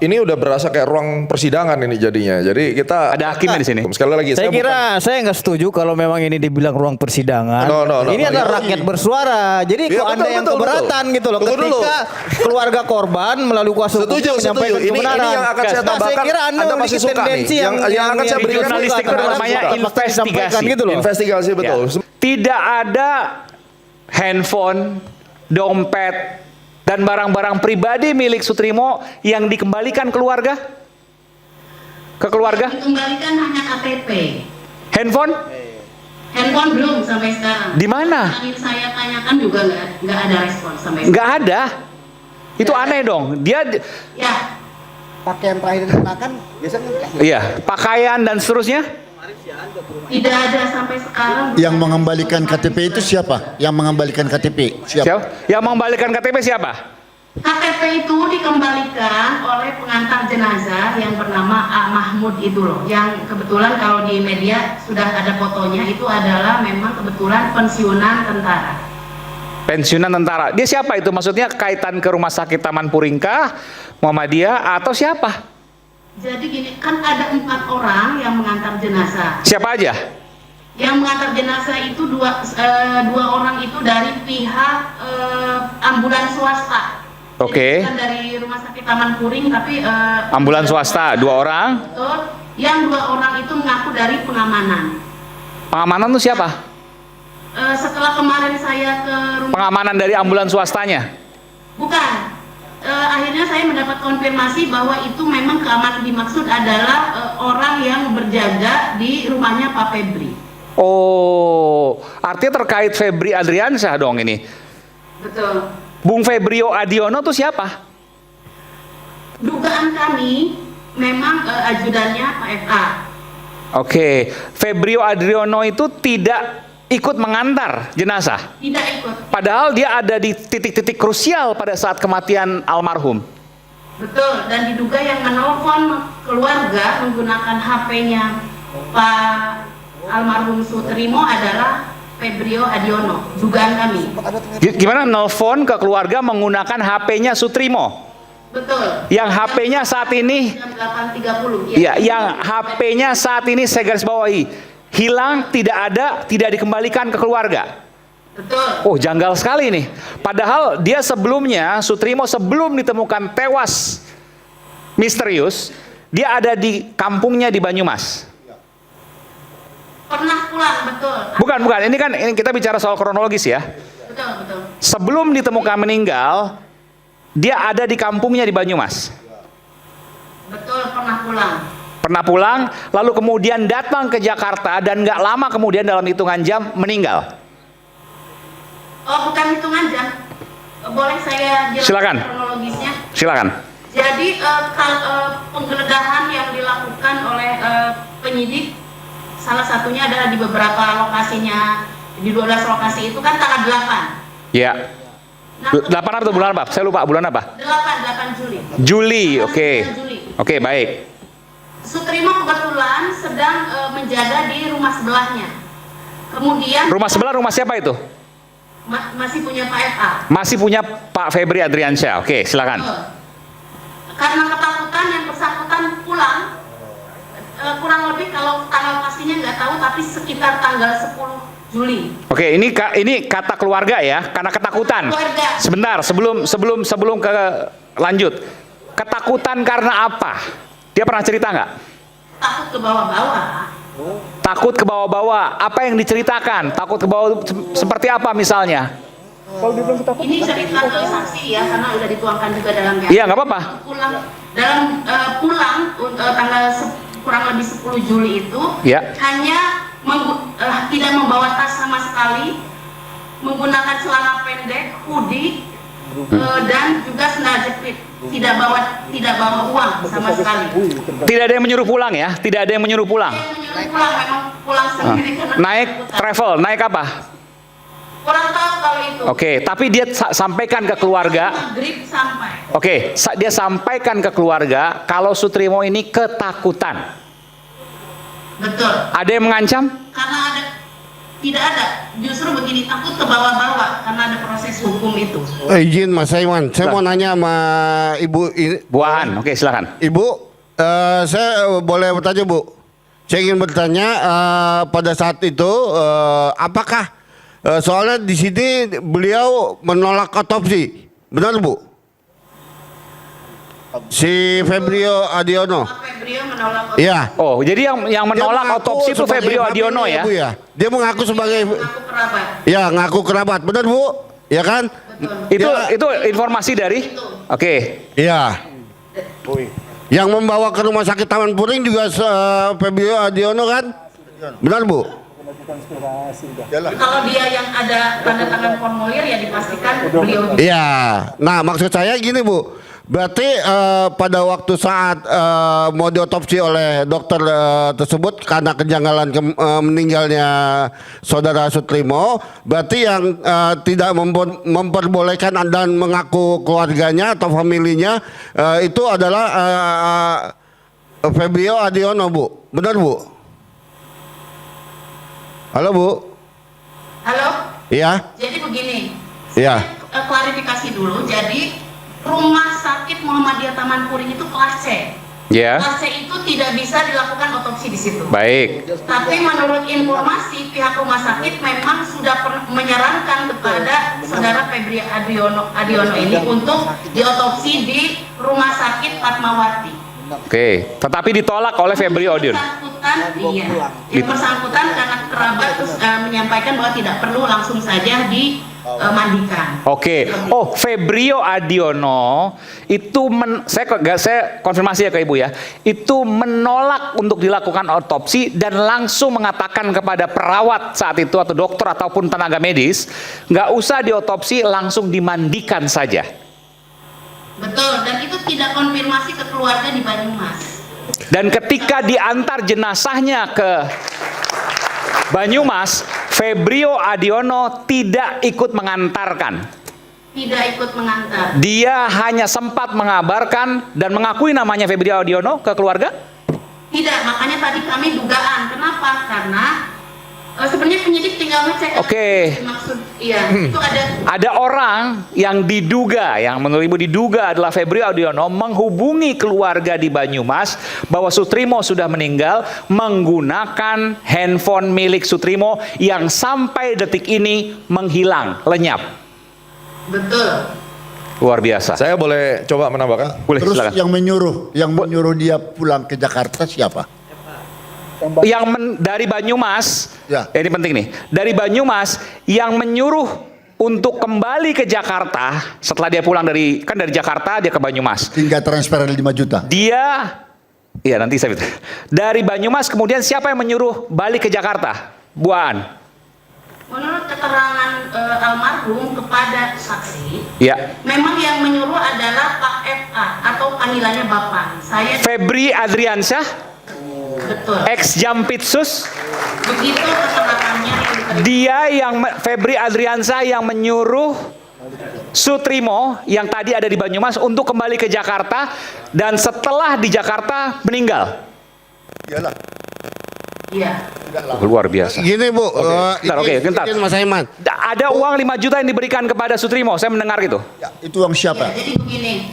ini udah berasa kayak ruang persidangan ini jadinya. Jadi kita Ada hakimnya di sini. Sekali lagi, Saya kira saya nggak setuju kalau memang ini dibilang ruang persidangan. Ini adalah rakyat bersuara. Jadi Iya, kok Anda yang keberatan gitu loh. Tunggu dulu. Ketika keluarga korban melalui kuasa hukum Setuju. menyampaikan Ini kebenaran. yang akan saya Nah, tambahkan. saya kira Anda Anda pasti memiliki suka nih. tendensi Yang akan saya berikan jurnalistik itu namanya investigasi. gitu loh. Investigasi betul. Ya. Tidak ada handphone, dompet, dan barang-barang pribadi milik Sutrimo yang dikembalikan keluarga? Ke keluarga? Dikembalikan hanya KTP. Handphone? Handphone belum sampai sekarang. Di mana? Yang saya tanyakan juga nggak ada respon sampai sekarang. Nggak ada. Itu aneh dong. Dia, Ya, Pakaian terakhir dikenakan biasanya iya, pakaian dan seterusnya. tidak ada sampai sekarang. Yang mengembalikan KTP itu siapa? Yang mengembalikan KTP siapa? Siapa? Yang mengembalikan KTP siapa? KTP itu dikembalikan oleh pengantar jenazah yang bernama A. Mahmud itu loh. Yang kebetulan kalau di media sudah ada fotonya, itu adalah memang kebetulan pensiunan tentara. Pensiunan tentara. Dia siapa itu? Maksudnya kaitan ke rumah sakit Taman Puringkah, Muhammadiyah, atau siapa? Jadi gini, kan ada 4 orang yang mengantar jenazah. Siapa aja? Yang mengantar jenazah itu dua orang itu dari pihak ambulans swasta. Oke. Jadi bukan dari rumah sakit Taman Puring, tapi Ambulans swasta, 2 orang. Betul. Yang 2 orang itu mengaku dari pengamanan. Pengamanan itu siapa? Setelah kemarin saya ke rumah, Pengamanan dari ambulans swastanya. bukan. Akhirnya saya mendapat konfirmasi bahwa itu memang keamanan dimaksud adalah orang yang berjaga di rumahnya Pak Febri. Oh, artinya terkait Febri Adriansyah dong ini. Betul. Bung Febrio Adiono itu siapa? Dugaan kami memang ajudannya Pak FA. Oke, Febrio Adriono itu tidak ikut mengantar jenazah. Tidak ikut. Padahal dia ada di titik-titik krusial pada saat kematian almarhum. Betul, dan diduga yang menelpon keluarga menggunakan HP-nya Pak almarhum Sutrimo adalah Febrio Adiono, dugaan kami. Gimana nelfon ke keluarga menggunakan HP-nya Sutrimo? Betul. Yang HP-nya saat ini, Jam 8.30. ya, yang HP-nya saat ini saya garis bawahi, hilang, tidak ada, tidak dikembalikan ke keluarga. Betul. Oh, janggal sekali nih. Padahal dia sebelumnya, Sutrimo sebelum ditemukan tewas misterius, dia ada di kampungnya di Banyumas. Pernah pulang, betul. Bukan. Ini kita bicara soal kronologis ya. Betul. Sebelum ditemukan meninggal, dia ada di kampungnya di Banyumas. Betul, pernah pulang. Pernah pulang, lalu kemudian datang ke Jakarta dan nggak lama kemudian dalam hitungan jam meninggal. Oh, bukan hitungan jam. Boleh saya jelaskan Silakan. kronologisnya? Silakan. Jadi penggeledahan yang dilakukan oleh penyidik, salah satunya adalah di beberapa lokasinya, di 12 lokasi itu kan tanggal 8. Ya. Nah, 8 apa tuh, bulan apa? Saya lupa bulan apa? 8 Juli. Juli, oke. Juli. Oke, baik. Sutrimo kebetulan sedang menjaga di rumah sebelahnya. Kemudian Rumah sebelah rumah siapa itu? masih punya Pak FA. Masih punya Pak Febri Adriansyah. Oke, silakan. Karena ketakutan yang bersangkutan pulang, kurang lebih kalau tanggal pastinya nggak tahu, tapi sekitar tanggal 10 Juli. Oke, ini kata keluarga ya, karena ketakutan. Keluarga. Sebentar, sebelum ke lanjut. Ketakutan karena apa? Dia pernah cerita nggak? Takut ke bawah-bawah. Takut ke bawah-bawah. Apa yang diceritakan? Takut ke bawah seperti apa misalnya? Ini cerita ke saksi ya, karena udah dituangkan juga dalam Bap. Iya, nggak apa-apa. Pulang tanggal kurang lebih 10 Juli itu Ya. hanya tidak membawa tas sama sekali, menggunakan celana pendek, hoodie, dan juga sandal jepit. Tidak bawa uang sama sekali. Tidak ada yang menyuruh pulang ya? Tidak ada yang menyuruh pulang. Yang menyuruh pulang memang pulang sendiri karena Naik ketakutan. travel, naik apa? Kurang tahu kalau itu. Oke, tapi dia sampaikan ke keluarga. Maghrib sampai. Oke, dia sampaikan ke keluarga kalau Sutrimo ini ketakutan. Betul. Ada yang mengancam? Karena ada Tidak ada. Justru begini, takut ke bawah-bawah karena ada proses hukum itu. Izin Mas Saiman, saya mau nanya sama Ibu ini. Bu Aan, oke silakan. Ibu, saya boleh bertanya Bu? Saya ingin bertanya pada saat itu apakah soalnya di sini beliau menolak otopsi, benar Bu? Si Febrio Adiono. Febrio menolak Iya. Oh, jadi yang menolak Dia mengaku otopsi itu sebagai Febrio Adiono family, ya? Bu, ya? Dia mengaku sebagai aku kerabat. ya ngaku kerabat, benar Bu? Ya kan? Itu informasi dari? Oke. Iya. Yang membawa ke rumah sakit Taman Puring juga Febrio Adiono kan? Benar Bu? Kalau dia yang ada tanda tangan formulir ya dipastikan beliau. Iya. Nah maksud saya gini Bu. Berarti pada waktu saat mau diotopsi oleh dokter tersebut karena kejanggalan meninggalnya saudara Sutrimo, berarti yang tidak memperbolehkan dan mengaku keluarganya atau familinya itu adalah Febrio Adiono Bu, benar Bu? Halo Bu? Halo? Iya? Jadi begini. Iya. Saya klarifikasi dulu. Jadi Rumah Sakit Muhammadiyah Taman Puring itu kelas C. Ya. Kelas C itu tidak bisa dilakukan otopsi di situ. Baik. Tapi menurut informasi pihak rumah sakit memang sudah menyarankan kepada saudara Febri Adiono ini untuk diotopsi di Rumah Sakit Fatmawati. Oke. Tetapi ditolak oleh Febrio Adiono. Yang bersangkutan karena kerabat terus menyampaikan bahwa tidak perlu langsung saja dimandikan. Oke. Oh, Febrio Adiono itu saya konfirmasi ya ke Ibu ya. Itu menolak untuk dilakukan otopsi dan langsung mengatakan kepada perawat saat itu atau dokter ataupun tenaga medis, nggak usah diotopsi, langsung dimandikan saja. Betul, dan itu tidak konfirmasi ke keluarga di Banyumas. Dan ketika diantar jenazahnya ke Banyumas, Febrio Adiono tidak ikut mengantarkan. Tidak ikut mengantar. Dia hanya sempat mengabarkan dan mengakui namanya Febrio Adiono ke keluarga? Tidak, makanya tadi kami dugaan. Kenapa? Karena sebenarnya penyidik tinggal ngecek. Oke. Maksud, iya, itu Ada orang yang diduga, yang menurut Ibu diduga adalah Febrio Adiono menghubungi keluarga di Banyumas bahwa Sutrimo sudah meninggal menggunakan handphone milik Sutrimo yang sampai detik ini menghilang, lenyap. betul. Luar biasa. Saya boleh coba menambahkan? Boleh, Terus silakan. yang menyuruh dia pulang ke Jakarta siapa? Dari Banyumas, Ya. ini penting nih, dari Banyumas yang menyuruh untuk kembali ke Jakarta setelah dia pulang dari Jakarta dia ke Banyumas. Hingga transfer 5 juta. Iya nanti saya dari Banyumas kemudian siapa yang menyuruh balik ke Jakarta? Bu Aan. Menurut keterangan almarhum kepada saksi, Ya. memang yang menyuruh adalah Pak FA atau panggilannya Bapak. Saya Febri Adriansyah, betul. ex Jampitsus. Begitu keterangannya Febri Adriansyah yang menyuruh Sutrimo yang tadi ada di Banyumas untuk kembali ke Jakarta dan setelah di Jakarta meninggal. Iyalah. Iya. Luar biasa. Gini Bu, Bentar. izin Mas Aiman. Ada uang 5 juta yang diberikan kepada Sutrimo, saya mendengar gitu. Ya, itu uang siapa? Ya, jadi begini.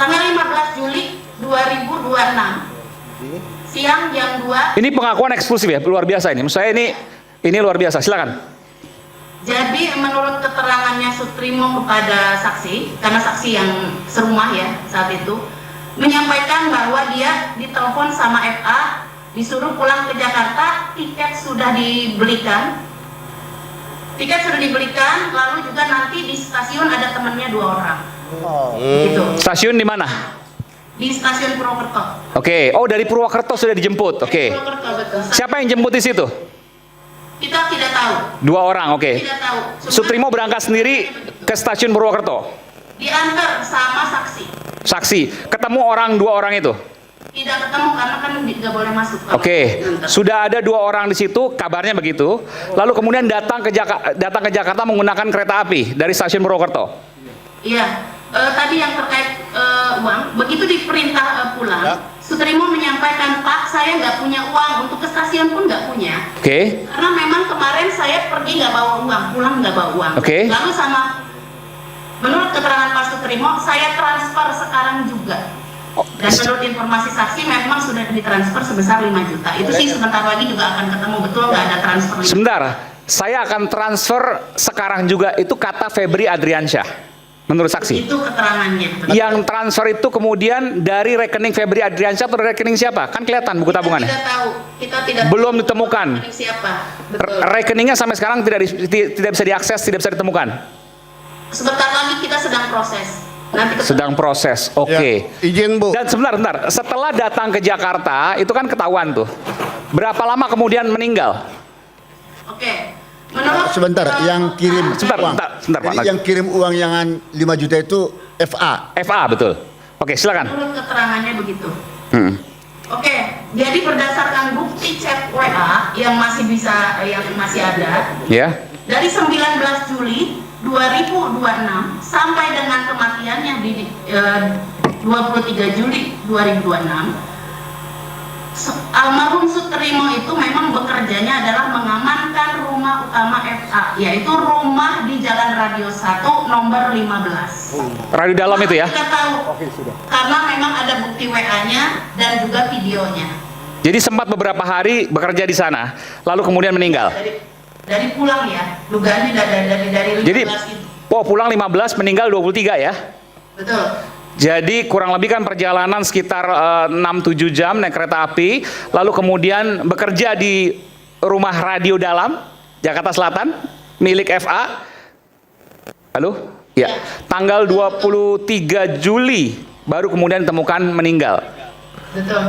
Tanggal 15 Juli 2026 siang jam 2. Ini pengakuan eksklusif ya, luar biasa ini. Maksud saya ini luar biasa. Silakan. Jadi menurut keterangannya Sutrimo kepada saksi, karena saksi yang serumah ya saat itu, menyampaikan bahwa dia ditelepon sama FA, disuruh pulang ke Jakarta, tiket sudah dibelikan. Lalu juga nanti di stasiun ada temannya 2 orang. Gitu. Stasiun di mana? Di stasiun Purwokerto. Oke. Oh, dari Purwokerto sudah dijemput. Oke. Purwokerto, betul. Siapa yang jemput di situ? Kita tidak tahu. 2 orang, oke. Tidak tahu. Sutrimo berangkat sendiri ke stasiun Purwokerto. Diantar sama saksi. Saksi, ketemu 2 orang itu. Tidak ketemu karena kan nggak boleh masuk. Oke, sudah ada 2 orang di situ, kabarnya begitu. Lalu kemudian datang ke Jakarta menggunakan kereta api dari stasiun Purwokerto. Iya, tadi yang terkait uang, begitu diperintah pulang, Sutrimo menyampaikan, Pak, saya nggak punya uang, untuk ke stasiun pun nggak punya. Oke. Karena memang kemarin saya pergi nggak bawa uang, pulang nggak bawa uang. Oke. Lalu menurut keterangan Pak Sutrimo, saya transfer sekarang juga. Dan menurut informasi saksi memang sudah ditransfer sebesar 5 juta. Itu sih sebentar lagi juga akan ketemu, betul nggak ada transfer 5 juta. Sebentar, saya akan transfer sekarang juga, itu kata Febri Adriansyah. Menurut saksi. Itu keterangannya. Yang transfer itu kemudian dari rekening Febri Adriansyah atau dari rekening siapa? Kan kelihatan buku tabungannya. Kita tidak tahu. Kita tidak Belum tahu ditemukan. rekening siapa. Betul. Rekeningnya sampai sekarang tidak bisa diakses, tidak bisa ditemukan. Sebentar lagi kita sedang proses. Nanti ketemu. Sedang proses. Oke. Ya, izin Bu. Dan sebentar. Setelah datang ke Jakarta, itu kan ketahuan tuh. Berapa lama kemudian meninggal? Oke. Menurut Sebentar, yang kirim Sebentar, uang. sebentar, Pak. Jadi yang kirim uang yang 5 juta itu FA. FA, betul. Oke, silakan. menurut keterangannya begitu. Hmm. Oke, jadi berdasarkan bukti chat WA yang masih ada Ya. dari 19 Juli 2026 sampai dengan kematiannya di 23 Juli 2026, almarhum Sutrimo itu memang bekerjanya adalah mengamankan rumah utama FA, yaitu rumah di Jalan Radio 1 nomor 15. Radio dalam itu ya. Kita tahu, karena memang ada bukti WA-nya dan juga videonya. Jadi sempat beberapa hari bekerja di sana, lalu kemudian meninggal. Dari pulang ya, dugaannya dari 15 Jadi, itu. pulang 15, meninggal 23 ya. Betul. Jadi kurang lebih kan perjalanan sekitar 6-7 jam naik kereta api, lalu kemudian bekerja di rumah radio dalam Jakarta Selatan milik FA. Halo? Ya. Tanggal 23 Juli baru kemudian ditemukan meninggal. Betul.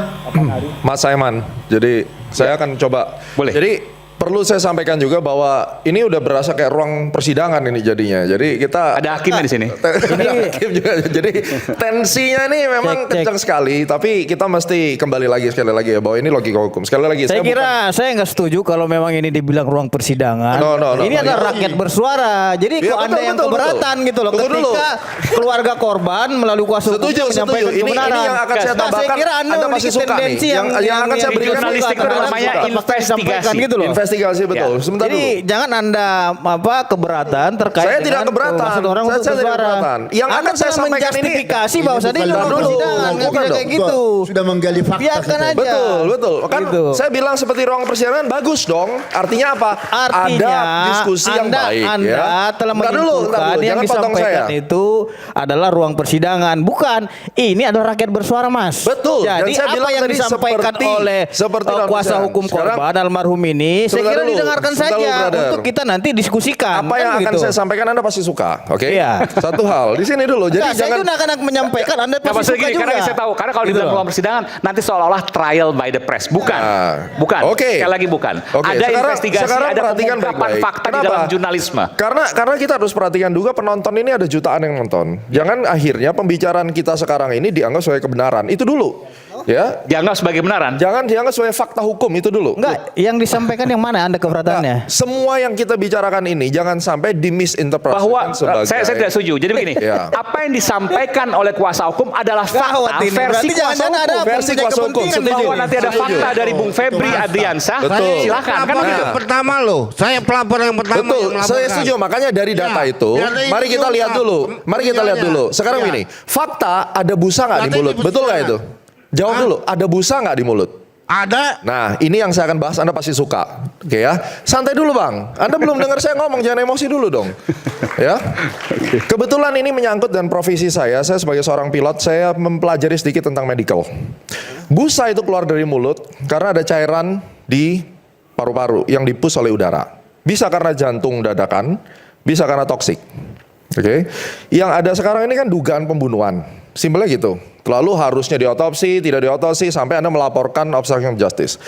Mas Saiman, jadi saya akan coba. Boleh. Jadi perlu saya sampaikan juga bahwa ini udah berasa kayak ruang persidangan ini jadinya. Jadi kita Ada hakimnya di sini. Ada hakim juga. Jadi tensinya nih memang Cek. kencang sekali. Tapi kita mesti kembali lagi sekali lagi ya bahwa ini logika hukum. Sekali lagi Saya kira saya nggak setuju kalau memang ini dibilang ruang persidangan. No. Ini adalah rakyat bersuara. Jadi Iya, kok Anda betul, yang betul, keberatan betul. gitu loh. Tunggu dulu. Ketika keluarga korban melalui kuasa hukum Setuju. menyampaikan Ini kebenaran. yang akan saya Nah, tambahkan. kira Anda memiliki pasti suka nih. tendensi Yang akan saya yang berikan jurnalistik itu terhadap namanya fakta yang disampaikan investigasi. gitu loh. investigasi betul. Ya. Sebentar Jadi dulu. jangan Anda keberatan terkait Saya tidak dengan keberatan. maksud orang Saya untuk tidak bersuara. keberatan. Yang Anda akan saya telah sampaikan ini- menjustifikasi bahwa Ini tadi bukan ruang dulu. persidangan Bukan nggak bisa kayak dulu. gitu. Sudah menggali fakta. Biarkan saya. aja. Betul. Kan Gitu. saya bilang seperti ruang persidangan bagus dong. Artinya apa? Artinya ada diskusi yang baik Anda ya. telah Bentar dulu, menyimpulkan yang jangan potong disampaikan saya. itu adalah ruang persidangan. Bukan, ini adalah rakyat bersuara, Mas. Betul. Jadi Dan saya apa bilang yang tadi disampaikan oleh seperti ruang kuasa persidangan. hukum Sekarang- korban almarhum ini, saya Sebentar kira dulu, didengarkan sebentar saja dulu, brother. untuk kita nanti diskusikan. Apa yang Kan akan gitu. saya sampaikan Anda pasti suka, oke? Iya. Satu hal di sini dulu. Jadi Enggak, saya jangan itu akan menyampaikan Anda Nggak, pasti maksudnya suka gini, juga. karena saya tahu, karena kalau Gitu dibilang loh. ruang persidangan nanti seolah-olah trial by the press. Bukan. Nah, Bukan. oke. Sekali lagi bukan. Oke, Ada sekarang- investigasi, sekarang ada perhatikan pengungkapan baik-baik. fakta di Kenapa? dalam jurnalisme. Karena kita harus perhatikan juga penonton ini ada jutaan yang nonton. Jangan akhirnya pembicaraan kita sekarang ini dianggap sebagai kebenaran. Itu dulu. Ya. Dianggap sebagai kebenaran. Jangan dianggap sebagai fakta hukum itu dulu. Enggak, yang disampaikan yang mana Anda keberatannya? Nah, semua yang kita bicarakan ini jangan sampai dimisinterpretasikan Bahwa sebagai saya tidak setuju. Jadi begini, Iya. apa yang disampaikan oleh kuasa hukum adalah Gawat fakta ini. versi Berarti kuasa jangan-jangan ada hukum. versi punya kuasa hukum. kepentingan di Setuju. Bahwa sini. nanti ada Setuju. fakta dari Bung Febri Adriansyah. Betul. Silakan. Kan Pelapor begitu. yang pertama loh. Saya pelapor yang pertama. Betul, yang saya melaporkan. setuju. Makanya dari data Ya, itu, biar ada mari itu kita lihat diungkap. dulu. Mari kita lihat dulu. Sekarang Ya. gini, fakta ada busa nggak di Data mulut? ini Betul nggak itu? persidangan. Jawab dulu. Ada busa nggak di mulut? Ada. Nah, ini yang saya akan bahas. Anda pasti suka, oke ya? Santai dulu bang. Anda belum dengar saya ngomong, jangan emosi dulu dong, ya. Kebetulan ini menyangkut dan profesi saya. Saya sebagai seorang pilot, saya mempelajari sedikit tentang medical. Busa itu keluar dari mulut karena ada cairan di paru-paru yang dipus oleh udara. Bisa karena jantung dadakan, bisa karena toksik. Oke. Yang ada sekarang ini kan dugaan pembunuhan. Simpelnya gitu. Lalu harusnya diotopsi, tidak diotopsi sampai Anda melaporkan obstruction of justice.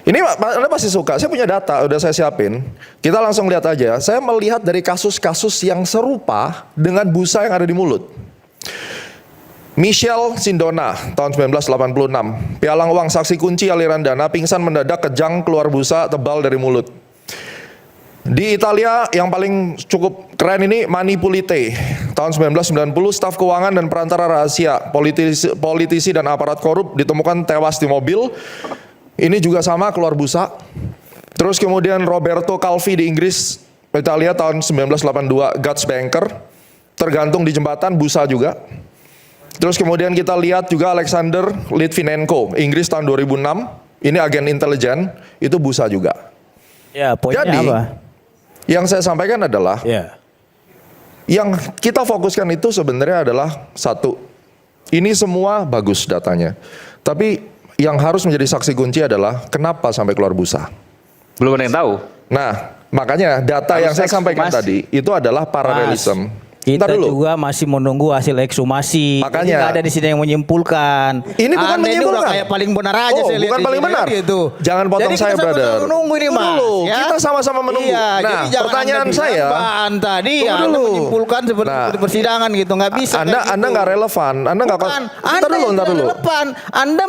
Ini Anda pasti suka. Saya punya data, udah saya siapin. Kita langsung lihat aja. Saya melihat dari kasus-kasus yang serupa dengan busa yang ada di mulut. Michelle Sindona tahun 1986. Pialang uang saksi kunci aliran dana, pingsan mendadak, kejang, keluar busa tebal dari mulut. Di Italia yang paling cukup keren ini Mani Pulite tahun 1990 staf keuangan dan perantara rahasia, politisi dan aparat korup ditemukan tewas di mobil. Ini juga sama keluar busa. Terus kemudian Roberto Calvi di Inggris, Italia tahun 1982 Guts Banker, tergantung di jembatan, busa juga. Terus kemudian kita lihat juga Alexander Litvinenko, Inggris tahun 2006, ini agen intelijen, itu busa juga. Ya, poinnya Jadi, apa? yang saya sampaikan adalah, Ya. yang kita fokuskan itu sebenarnya adalah satu, ini semua bagus datanya. Tapi yang harus menjadi saksi kunci adalah kenapa sampai keluar busa. Belum ada yang tahu. Nah, makanya data Harus yang saya sampaikan ekshumasi. tadi itu adalah paralelism. Kita Ntar dulu. juga masih menunggu hasil ekshumasi. Makanya. Jadi nggak ada di sini yang menyimpulkan. Ini bukan Anda menyimpulkan. udah kayak paling benar aja Oh, saya lihat bukan di paling sini, benar. Gitu. Jangan potong Jadi saya, kita sama-sama brother. menunggu ini, Tunggu Mas. dulu. Ya? Kita sama-sama menunggu. Iya, Nah, jadi jangan pertanyaan Anda saya. bilang, Bang, tadi Tunggu Anda dulu. menyimpulkan seperti Nah, persidangan gitu, nggak bisa. Anda kayak gitu. nggak relevan. Anda nggak. Bukan, Ntar Anda dulu, yang ntar tidak dulu. relevan. Anda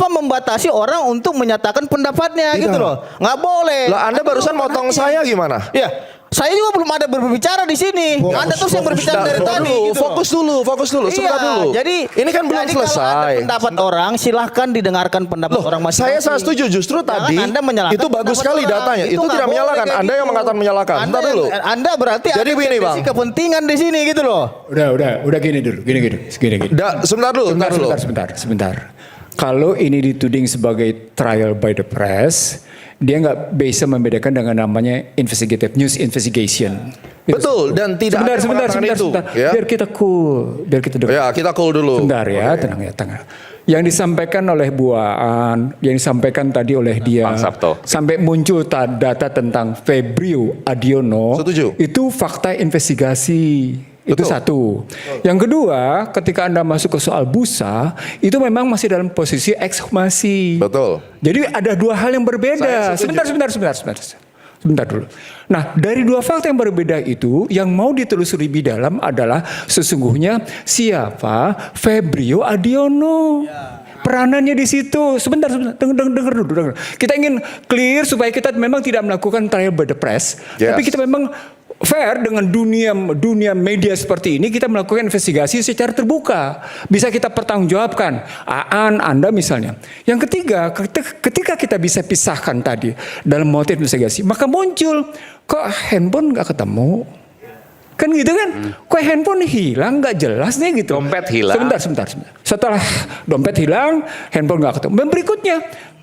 membatasi orang untuk menyatakan pendapatnya Tidak. gitu loh. Nggak boleh. Lah Anda barusan motong saya gimana? Ya, saya juga belum ada berbicara di sini. Anda terus yang berbicara dari Fokus tadi. dulu, Gitu loh. fokus dulu, sebentar Iya, dulu. Jadi ini kan belum jadi kalau selesai. ada pendapat orang, silahkan didengarkan pendapat Loh, orang saya masing-masing. sangat setuju. Justru Jangan tadi Anda menyalahkan itu bagus pendapat sekali orang. datanya. Itu nggak tidak boleh menyalahkan. kayak Anda yang gitu. mengatakan menyalahkan. Anda, Bentar dulu. Anda berarti Jadi ada begini, intervensi Bang. kepentingan di sini gitu loh. Udah gini dulu, gini. Sebentar dulu, bentar dulu. Sebentar. Kalau ini dituding sebagai trial by the press, dia nggak bisa membedakan dengan namanya investigative news investigation. Betul, dan tidak ada yang mengatakan itu, ya. Biar kita cool, biar kita dengar. Ya, kita cool dulu. Sebentar ya, Oke. tenang. Yang disampaikan oleh Bu Aan, yang disampaikan tadi oleh dia, Bang Sabto. sampai muncul data tentang Febrio Adiono, Setuju. itu fakta investigasi. Itu Betul. satu. Yang kedua, ketika Anda masuk ke soal busa, itu memang masih dalam posisi ekshumasi. Betul. Jadi ada dua hal yang berbeda. Saya setuju. Sebentar dulu. Nah, dari dua fakta yang berbeda itu, yang mau ditelusuri lebih dalam adalah sesungguhnya siapa Febrio Adiono. Peranannya di situ. Sebentar, dengar dulu. Kita ingin clear supaya kita memang tidak melakukan trial by the press, Yes. tapi kita memang fair dengan dunia media seperti ini, kita melakukan investigasi secara terbuka. Bisa kita pertanggungjawabkan. Aan, Anda misalnya. Yang ketiga, ketika kita bisa pisahkan tadi dalam motif investigasi, maka muncul, kok handphone nggak ketemu? Kan gitu kan? Kok handphone hilang nggak jelas nih gitu. Dompet hilang. Sebentar. Setelah dompet hilang, handphone nggak ketemu. Dan berikutnya,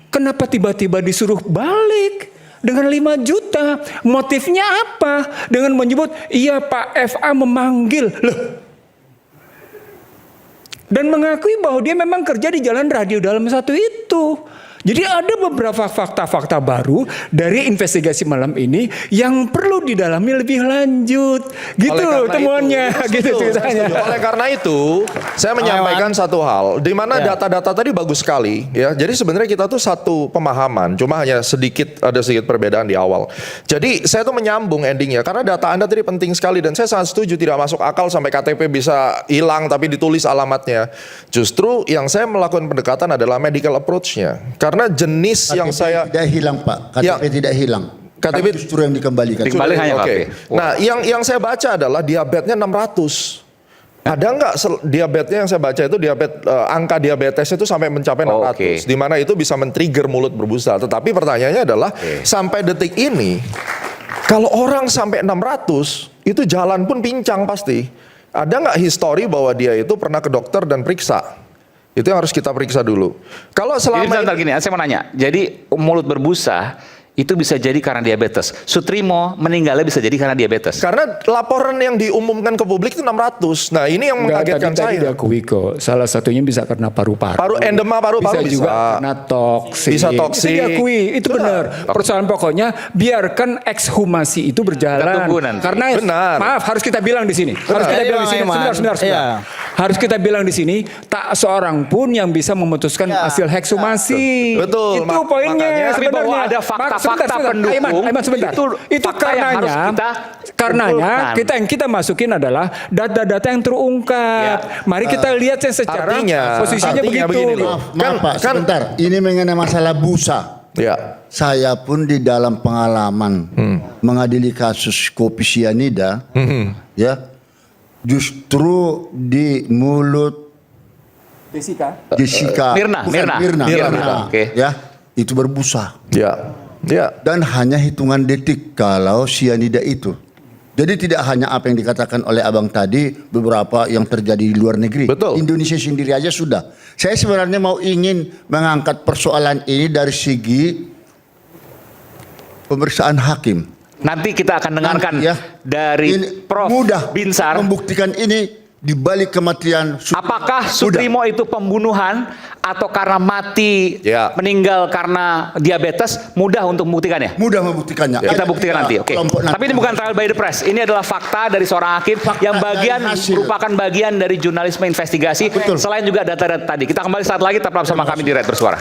kenapa tiba-tiba disuruh balik? Dengan 5 juta, motifnya apa? Dengan menyebut, iya Pak FA memanggil. Loh. Dan mengakui bahwa dia memang kerja di jalan radio dalam satu itu. Jadi ada beberapa fakta-fakta baru dari investigasi malam ini yang perlu didalami lebih lanjut. Gitu Oleh karena temuannya, itu, gitu saya ceritanya. setuju. Oleh karena itu, saya menyampaikan satu hal, di mana data-data tadi bagus sekali, ya. Jadi sebenarnya kita tuh satu pemahaman, cuma hanya ada sedikit perbedaan di awal. Jadi saya tuh menyambung endingnya, karena data Anda tadi penting sekali dan saya sangat setuju, tidak masuk akal sampai KTP bisa hilang tapi ditulis alamatnya. Justru yang saya melakukan pendekatan adalah medical approach-nya. Karena jenis yang saya tidak hilang Pak, KTP Ya. tidak hilang. KTP Kan justru yang dikembalikan. Dikembali hanya Oke. KTP. Nah, yang saya baca adalah diabetesnya 600. Ada nggak diabetesnya yang saya baca itu angka diabetesnya itu sampai mencapai 600, di mana itu bisa men-trigger mulut berbusa. Tetapi pertanyaannya adalah sampai detik ini kalau orang sampai 600 itu jalan pun pincang pasti. Ada nggak histori bahwa dia itu pernah ke dokter dan periksa? Itu yang harus kita periksa dulu. Kalau Jadi selama bentar gini, saya mau nanya. Jadi mulut berbusa itu bisa jadi karena diabetes. Sutrimo meninggalnya bisa jadi karena diabetes. karena laporan yang diumumkan ke publik itu 600. Nah, ini yang mengagetkan Tadi saya. diakui kok. Salah satunya bisa karena paru-paru. Endema paru-paru bisa juga karena toksik. Bisa toksik. Itu diakui, itu benar. Persoalan pokoknya biarkan ekshumasi itu Kita berjalan. tunggu nanti. Karena Benar. maaf harus kita bilang di sini. Harus kita Jadi, bilang di Bang sini. Iman, Sebentar. iya. Harus kita bilang di sini tak seorang pun yang bisa memutuskan hasil ekshumasi. Betul. Itu poinnya Makanya- Tapi bahwa sebenarnya. ada fakta-fakta Sebentar. pendukung, Aiman, sebentar. itu fakta yang harus kita kumpulkan. yang kita masukin adalah data-data yang terungkap. Mari kita lihat yang secara posisinya artinya begitu. begini loh. Maaf Pak, sebentar. Ini mengenai masalah busa. Ya. Saya pun di dalam pengalaman mengadili kasus kopi sianida, ya justru di mulut Jessica Mirna. Oke. ya itu berbusa Ya. Ya. dan hanya hitungan detik kalau sianida itu. Jadi tidak hanya apa yang dikatakan oleh abang tadi, beberapa yang terjadi di luar negeri. Betul. Indonesia sendiri aja sudah. Saya sebenarnya ingin mengangkat persoalan ini dari segi pemeriksaan hakim. Nanti kita akan dengarkan Nanti ya. dari Ini Prof. mudah Binsar. membuktikan ini di balik kematian Apakah Sutrimo itu pembunuhan atau karena mati Ya. meninggal karena diabetes? Mudah untuk membuktikannya. mudah membuktikannya. Kita Ada buktikan nanti, oke. kelompok Tapi ini bukan trial by the press. Ini adalah fakta dari seorang hakim Fakta yang bagian dari hasil. merupakan bagian dari jurnalisme investigasi. Betul. Selain juga data-data tadi. Kita kembali saat lagi tetap bersama kami di Red Bersuara.